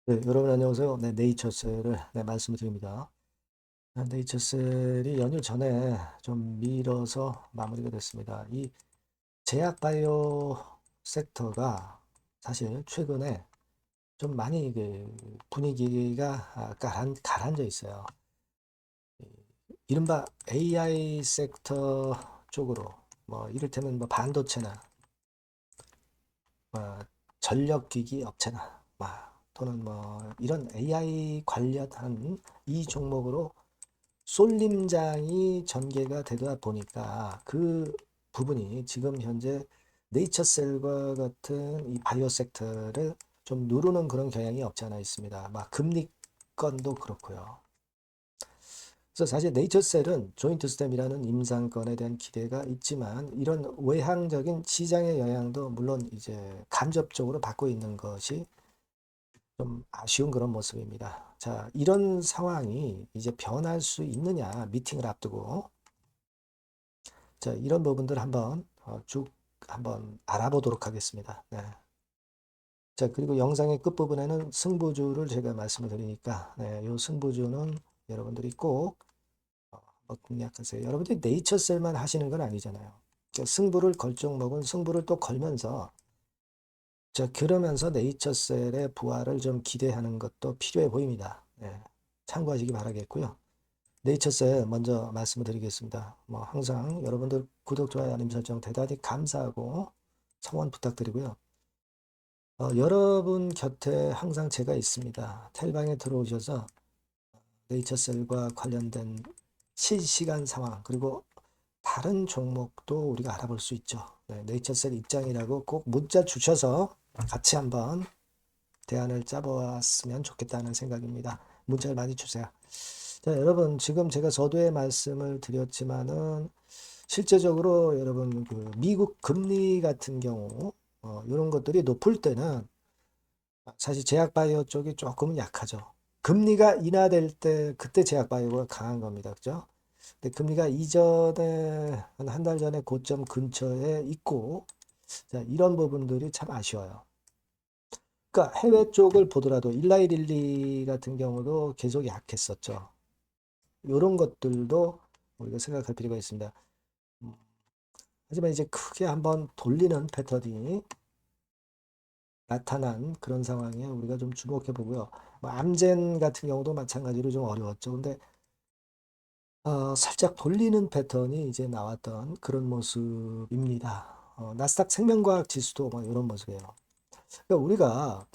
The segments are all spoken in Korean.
네, 여러분 안녕하세요. 네, 네이처셀을 말씀을 드립니다. 네이처셀이 연휴 전에 좀 미뤄서 마무리가 됐습니다. 이 제약 바이오 섹터가 사실 최근에 좀 많이 분위기가 가라앉아 있어요. 이른바 AI 섹터 쪽으로 뭐 이를테면 뭐 반도체나 뭐 전력기기 업체나 또는 뭐 이런 AI 관련한 이 종목으로 쏠림장이 전개가 되다 보니까 그 부분이 지금 현재 네이처셀과 같은 이 바이오 섹터를 좀 누르는 그런 경향이 없지 않아 있습니다. 금리권도 그렇고요. 그래서 사실 네이처셀은 조인트 스템이라는 임상권에 대한 기대가 있지만 이런 외향적인 시장의 영향도 물론 이제 간접적으로 받고 있는 것이 좀 아쉬운 그런 모습입니다. 자, 이런 상황이 이제 변할 수 있느냐, 미팅을 앞두고. 자, 이런 부분들 한번 쭉 한번 알아보도록 하겠습니다. 네. 자, 그리고 영상의 끝부분에는 승부주를 제가 말씀을 드리니까, 네, 요 승부주는 여러분들이 꼭 한번 공략하세요. 여러분들이 네이처셀만 하시는 건 아니잖아요. 그러니까 승부를 걸 종목은 승부를 또 걸면서, 자, 그러면서 네이처셀의 부활을 좀 기대하는 것도 필요해 보입니다. 네, 참고하시기 바라겠고요. 네이처셀 먼저 말씀을 드리겠습니다. 뭐 항상 여러분들 구독, 좋아요, 알림 설정 대단히 감사하고 성원 부탁드리고요. 여러분 곁에 항상 제가 있습니다. 텔방에 들어오셔서 네이처셀과 관련된 실시간 상황 그리고 다른 종목도 우리가 알아볼 수 있죠. 네, 네이처셀 입장이라고 꼭 문자 주셔서 같이 한번 대안을 짜보았으면 좋겠다는 생각입니다. 문자를 많이 주세요. 자, 여러분 지금 제가 서두에 말씀을 드렸지만은 실제적으로 여러분 그 미국 금리 같은 경우 이런 것들이 높을 때는 사실 제약바이오 쪽이 조금은 약하죠. 금리가 인하될 때 그때 제약바이오가 강한 겁니다. 그죠? 근데 금리가 이전에 한 달 전에 고점 근처에 있고 자, 이런 부분들이 참 아쉬워요. 그러니까 해외 쪽을 보더라도 일라이릴리 같은 경우도 계속 약했었죠. 이런 것들도 우리가 생각할 필요가 있습니다. 음, 하지만 이제 크게 한번 돌리는 패턴이 나타난 그런 상황에 우리가 좀 주목해 보고요. 뭐 암젠 같은 경우도 마찬가지로 좀 어려웠죠. 근데 살짝 돌리는 패턴이 이제 나왔던 그런 모습입니다. 나스닥 생명과학 지수도 뭐 이런 모습이에요. 그러니까 우리가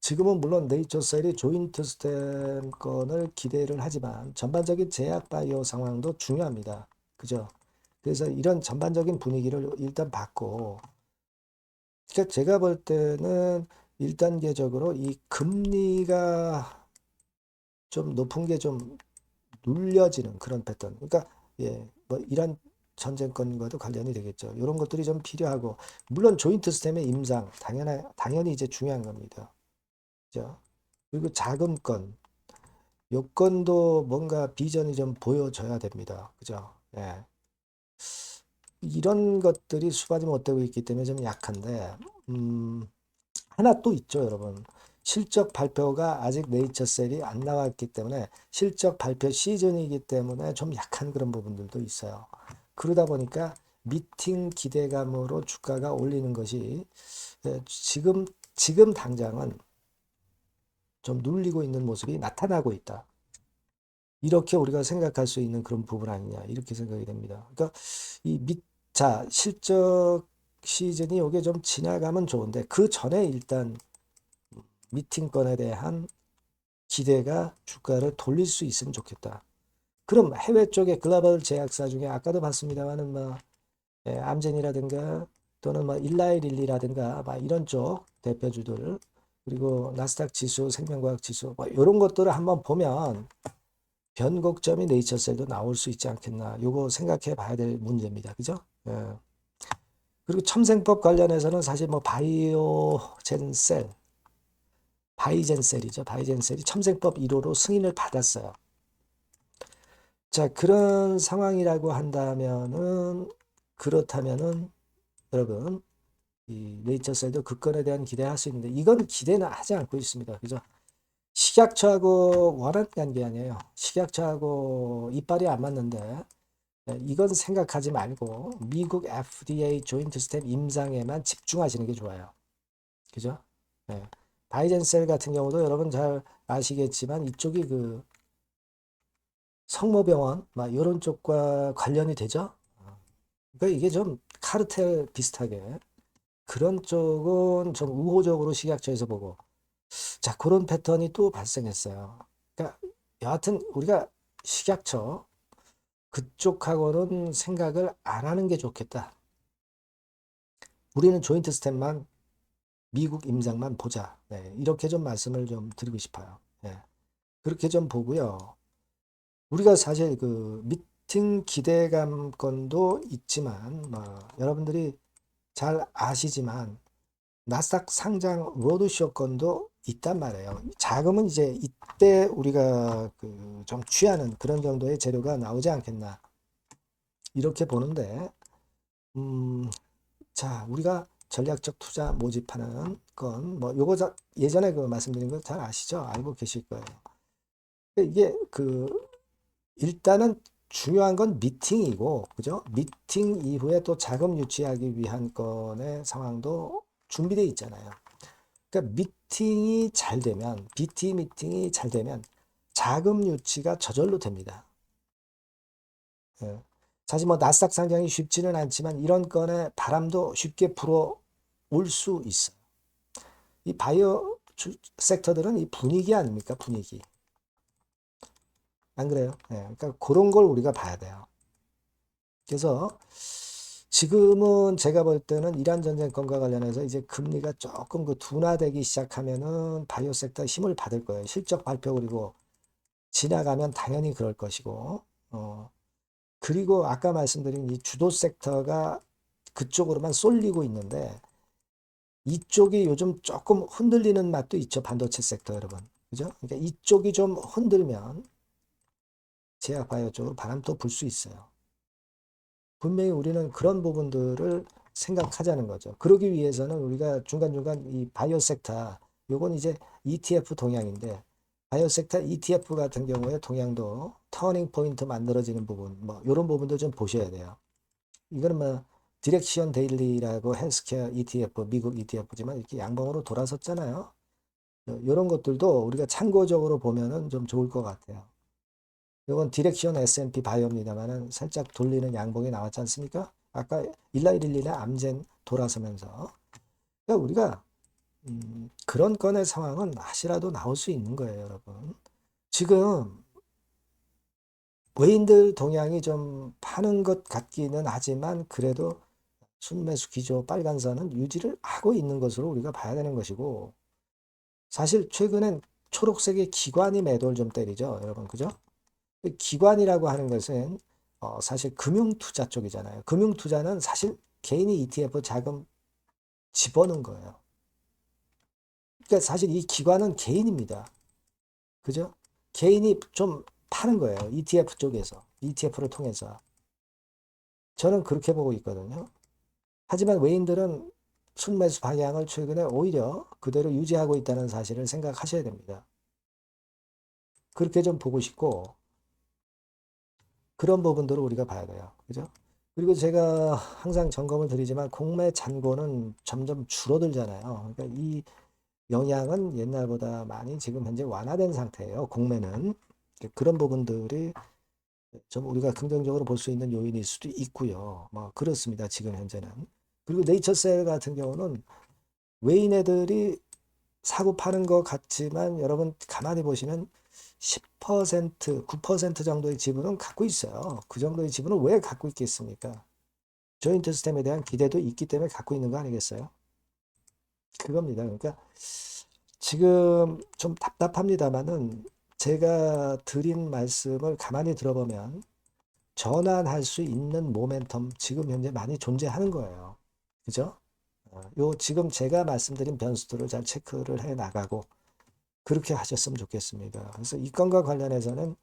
지금은 물론 네이처셀이 조인트 스템 건을 기대를 하지만 전반적인 제약 바이오 상황도 중요합니다. 그죠? 그래서 이런 전반적인 분위기를 일단 봤고, 그러니까 제가 볼 때는 1단계적으로 이 금리가 좀 높은 게 좀 눌려지는 그런 패턴. 그러니까 예, 뭐 이런 전쟁권과도 관련이 되겠죠. 이런 것들이 좀 필요하고, 물론 조인트 스템의 임상 당연히 이제 중요한 겁니다. 그죠? 그리고 자금권, 요건도 뭔가 비전이 좀 보여져야 됩니다. 그죠? 예. 이런 것들이 수반이 못 되고 있기 때문에 좀 약한데, 음, 하나 또 있죠, 여러분. 실적 발표가 아직 네이처셀이 안 나왔기 때문에 실적 발표 시즌이기 때문에 좀 약한 그런 부분들도 있어요. 그러다 보니까 미팅 기대감으로 주가가 올리는 것이 지금 당장은 좀 눌리고 있는 모습이 나타나고 있다. 이렇게 우리가 생각할 수 있는 그런 부분 아니냐 이렇게 생각이 됩니다. 그러니까 자, 실적 시즌이 요게 좀 지나가면 좋은데 그 전에 일단 미팅권에 대한 기대가 주가를 돌릴 수 있으면 좋겠다. 그럼 해외 쪽의 글로벌 제약사 중에 아까도 봤습니다만은 뭐 암젠이라든가 또는 뭐 일라이릴리라든가 막 이런 쪽 대표주들 그리고 나스닥 지수, 생명과학 지수 뭐 이런 것들을 한번 보면 변곡점이 네이처셀도 나올 수 있지 않겠나. 요거 생각해 봐야 될 문제입니다. 그죠? 예. 그리고 첨생법 관련해서는 사실 뭐 바이젠셀이죠. 바이젠셀이 첨생법 1호로 승인을 받았어요. 자, 그런 상황이라고 한다면은, 그렇다면은, 여러분, 이 네이처셀도 그 건에 대한 기대할 수 있는데, 이건 기대는 하지 않고 있습니다. 그죠? 식약처하고 원한 관계 아니에요. 식약처하고 이빨이 안 맞는데 이건 생각하지 말고 미국 FDA 조인트 스텝 임상에만 집중하시는 게 좋아요. 그죠? 네. 바이젠셀 같은 경우도 여러분 잘 아시겠지만 이쪽이 그 성모병원 막 이런 쪽과 관련이 되죠. 그러니까 이게 좀 카르텔 비슷하게 그런 쪽은 좀 우호적으로 식약처에서 보고 자 그런 패턴이 또 발생했어요. 그러니까 여하튼 우리가 식약처 그쪽하고는 생각을 안 하는 게 좋겠다. 우리는 조인트 스텝만 미국 임상만 보자. 네, 이렇게 좀 말씀을 좀 드리고 싶어요. 네, 그렇게 좀 보고요. 우리가 사실 그 미팅 기대감 건도 있지만 뭐 여러분들이 잘 아시지만 나스닥 상장 로드쇼 건도 있단 말이에요. 자금은 이제 이때 우리가 그 좀 취하는 그런 정도의 재료가 나오지 않겠나 이렇게 보는데 자 우리가 전략적 투자 모집하는 건 뭐 요거 예전에 그 말씀드린 거 잘 아시죠? 알고 계실 거예요. 이게 그 일단은 중요한 건 미팅이고, 그죠? 미팅 이후에 또 자금 유치하기 위한 건의 상황도 준비되어 있잖아요. 그러니까 미팅이 잘 되면, BT 미팅이 잘 되면 자금 유치가 저절로 됩니다. 예. 사실 뭐 나스닥 상장이 쉽지는 않지만 이런 건의 바람도 쉽게 불어올 수 있어요. 이 바이오 섹터들은 이 분위기 아닙니까? 분위기. 안 그래요? 예. 그러니까 그런 걸 우리가 봐야 돼요. 그래서 지금은 제가 볼 때는 이란 전쟁권과 관련해서 이제 금리가 조금 그 둔화되기 시작하면은 바이오 섹터 힘을 받을 거예요. 실적 발표 그리고 지나가면 당연히 그럴 것이고, 그리고 아까 말씀드린 이 주도 섹터가 그쪽으로만 쏠리고 있는데 이쪽이 요즘 조금 흔들리는 맛도 있죠. 반도체 섹터 여러분. 그죠? 그러니까 이쪽이 좀 흔들면 제약 바이오 쪽으로 바람도 불 수 있어요. 분명히 우리는 그런 부분들을 생각하자는 거죠. 그러기 위해서는 우리가 중간중간 이 바이오 섹터, 요건 이제 ETF 동향인데, 바이오 섹터 ETF 같은 경우에 동향도 터닝 포인트 만들어지는 부분, 뭐, 요런 부분도 좀 보셔야 돼요. 이거는 뭐, 디렉션 데일리라고 헬스케어 ETF, 미국 ETF지만 이렇게 양봉으로 돌아섰잖아요. 요런 것들도 우리가 참고적으로 보면은 좀 좋을 것 같아요. 이건 디렉션 S&P 바이오입니다만은 살짝 돌리는 양봉이 나왔지 않습니까? 아까 1111에 암젠 돌아서면서 그러니까 우리가 그런 건의 상황은 하시라도 나올 수 있는 거예요, 여러분. 지금 외인들 동향이 좀 파는 것 같기는 하지만 그래도 순매수 기조 빨간선은 유지를 하고 있는 것으로 우리가 봐야 되는 것이고 사실 최근엔 초록색의 기관이 매도를 좀 때리죠, 여러분, 그죠? 기관이라고 하는 것은 사실 금융투자 쪽이잖아요. 금융투자는 사실 개인이 ETF 자금 집어넣은 거예요. 그러니까 사실 이 기관은 개인입니다. 그죠? 개인이 좀 파는 거예요. ETF 쪽에서. ETF를 통해서. 저는 그렇게 보고 있거든요. 하지만 외인들은 순매수 방향을 최근에 오히려 그대로 유지하고 있다는 사실을 생각하셔야 됩니다. 그렇게 좀 보고 싶고, 그런 부분들을 우리가 봐야 돼요. 그죠? 그리고 제가 항상 점검을 드리지만 공매 잔고는 점점 줄어들잖아요. 그러니까 이 영향은 옛날보다 많이 지금 현재 완화된 상태예요. 공매는. 그런 부분들이 좀 우리가 긍정적으로 볼 수 있는 요인일 수도 있고요. 뭐 그렇습니다. 지금 현재는. 그리고 네이처셀 같은 경우는 외인 애들이 사고 파는 것 같지만 여러분 가만히 보시면 10%, 9% 정도의 지분은 갖고 있어요. 그 정도의 지분을 왜 갖고 있겠습니까? 조인트 시스템에 대한 기대도 있기 때문에 갖고 있는 거 아니겠어요? 그겁니다. 그러니까 지금 좀 답답합니다만은 제가 드린 말씀을 가만히 들어보면 전환할 수 있는 모멘텀 지금 현재 많이 존재하는 거예요. 그죠? 요 지금 제가 말씀드린 변수들을 잘 체크를 해 나가고 그렇게 하셨으면 좋겠습니다. 그래서 이 건과 관련해서는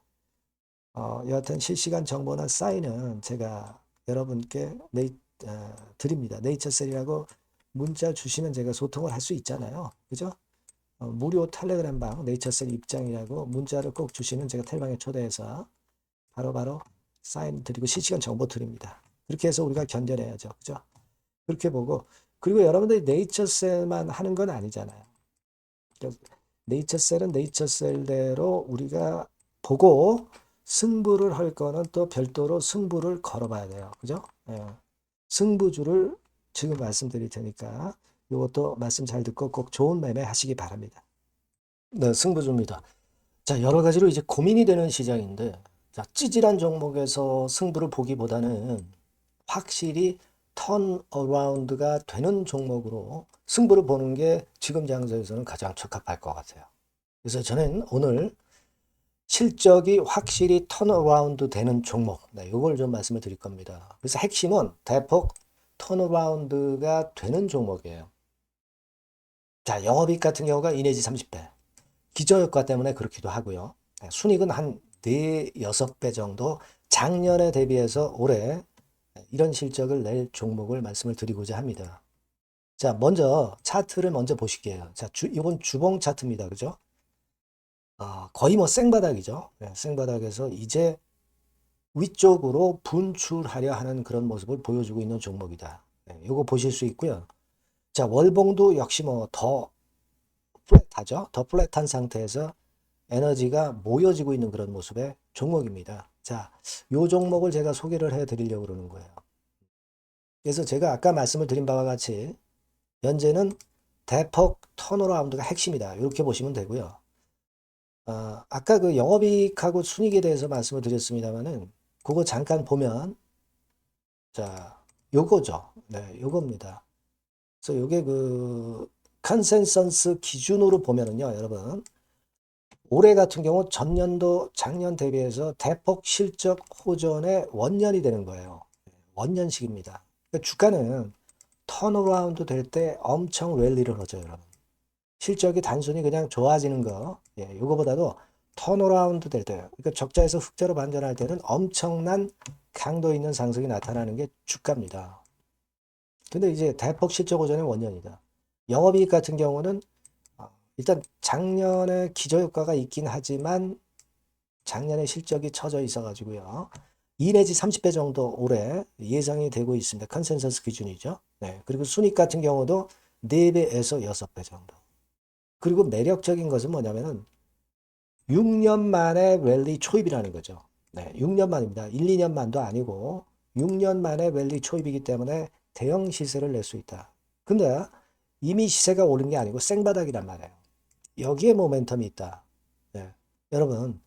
여하튼 실시간 정보나 사인은 제가 여러분께 드립니다. 네이처셀이라고 문자 주시면 제가 소통을 할 수 있잖아요. 그죠? 무료 텔레그램방 네이처셀 입장이라고 문자를 꼭 주시면 제가 텔방에 초대해서 바로바로 사인 드리고 실시간 정보 드립니다. 그렇게 해서 우리가 견뎌내야죠. 그죠? 그렇게 보고, 그리고 여러분들이 네이처셀만 하는 건 아니잖아요. 네이처셀은 네이처셀대로 우리가 보고 승부를 할 거는 또 별도로 승부를 걸어봐야 돼요. 그죠? 예. 승부주를 지금 말씀드릴 테니까 이것도 말씀 잘 듣고 꼭 좋은 매매 하시기 바랍니다. 네, 승부주입니다. 자, 여러 가지로 이제 고민이 되는 시장인데, 자, 찌질한 종목에서 승부를 보기보다는 확실히 턴어라운드가 되는 종목으로 승부를 보는 게 지금 장세에서는 가장 적합할 것 같아요. 그래서 저는 오늘 실적이 확실히 턴어라운드 되는 종목, 네, 이걸 좀 말씀을 드릴 겁니다. 그래서 핵심은 대폭 턴어라운드가 되는 종목이에요. 자, 영업이익 같은 경우가 2 내지 30배. 기저효과 때문에 그렇기도 하고요. 순이익은 한 4, 6배 정도 작년에 대비해서 올해 이런 실적을 낼 종목을 말씀을 드리고자 합니다. 자, 먼저 차트를 먼저 보실게요. 자, 이건 주봉 차트입니다. 그죠? 거의 뭐 생바닥이죠. 네, 생바닥에서 이제 위쪽으로 분출하려 하는 그런 모습을 보여주고 있는 종목이다. 네, 이거 보실 수 있고요. 자, 월봉도 역시 뭐 더 플랫하죠. 더 플랫한 상태에서 에너지가 모여지고 있는 그런 모습의 종목입니다. 자, 요 종목을 제가 소개를 해 드리려고 그러는 거예요. 그래서 제가 아까 말씀을 드린 바와 같이 현재는 대폭 턴어라운드가 핵심이다. 이렇게 보시면 되고요. 아까 그 영업이익하고 순이익에 대해서 말씀을 드렸습니다만은 그거 잠깐 보면 자, 요거죠. 네, 요겁니다. 그래서 요게 그 컨센서스 기준으로 보면은요, 여러분. 올해 같은 경우 전년도 작년 대비해서 대폭 실적 호전의 원년이 되는 거예요. 원년식입니다. 그러니까 주가는 턴어라운드 될 때 엄청 랠리를 하죠, 여러분. 실적이 단순히 그냥 좋아지는 거, 예, 이거보다도 턴어라운드 될 때, 그러니까 적자에서 흑자로 반전할 때는 엄청난 강도 있는 상승이 나타나는 게 주가입니다. 근데 이제 대폭 실적 호전의 원년이다. 영업이익 같은 경우는 일단 작년에 기저효과가 있긴 하지만 작년에 실적이 처져 있어 가지고요. 2 내지 30배 정도 올해 예상이 되고 있습니다. 컨센서스 기준이죠. 네. 그리고 순익 같은 경우도 4배에서 6배 정도. 그리고 매력적인 것은 뭐냐면은 6년 만에 랠리 초입이라는 거죠. 네, 6년 만입니다. 1, 2년 만도 아니고 6년 만에 랠리 초입이기 때문에 대형 시세를 낼 수 있다. 근데 이미 시세가 오른 게 아니고 생바닥이란 말이에요. 여기에 모멘텀이 있다. 네. 여러분,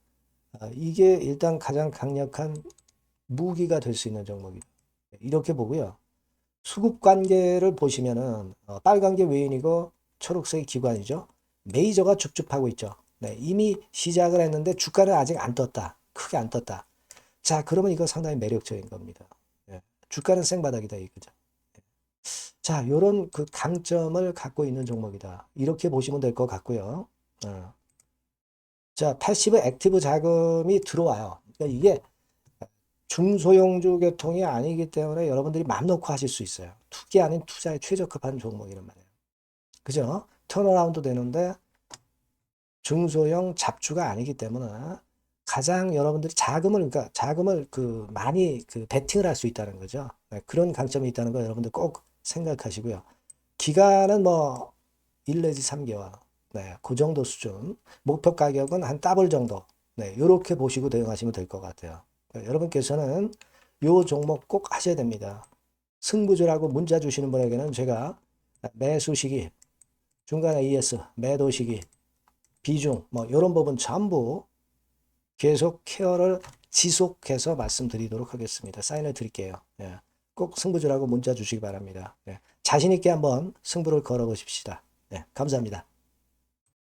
이게 일단 가장 강력한 무기가 될 수 있는 종목이다. 이렇게 보고요. 수급 관계를 보시면은 빨간 게 외인이고 초록색이 기관이죠. 메이저가 줍줍하고 있죠. 네, 이미 시작을 했는데 주가는 아직 안 떴다. 크게 안 떴다. 자, 그러면 이거 상당히 매력적인 겁니다. 네, 주가는 생바닥이다 이거죠. 자, 요런 그 강점을 갖고 있는 종목이다. 이렇게 보시면 될 것 같고요. 자, 패시브 액티브 자금이 들어와요. 그러니까 이게 중소형주 계통이 아니기 때문에 여러분들이 맘 놓고 하실 수 있어요. 투기 아닌 투자에 최적합한 종목이란 말이에요. 그죠? 턴어라운드 되는데 중소형 잡주가 아니기 때문에 가장 여러분들이 그러니까 자금을 그 많이 그 베팅을 할 수 있다는 거죠. 네, 그런 강점이 있다는 거 여러분들 꼭 생각하시고요. 기간은 뭐 1 내지 3개월. 네, 그 정도 수준. 목표 가격은 한 더블 정도. 네, 이렇게 보시고 대응하시면 될 것 같아요. 여러분께서는 요 종목 꼭 하셔야 됩니다. 승부주라고 문자 주시는 분에게는 제가 매수 시기, 중간에 ES, 매도 시기, 비중, 뭐 이런 부분 전부 계속 케어를 지속해서 말씀드리도록 하겠습니다. 사인을 드릴게요. 예. 꼭 승부주라고 문자 주시기 바랍니다. 예. 자신 있게 한번 승부를 걸어 보십시다. 예. 감사합니다.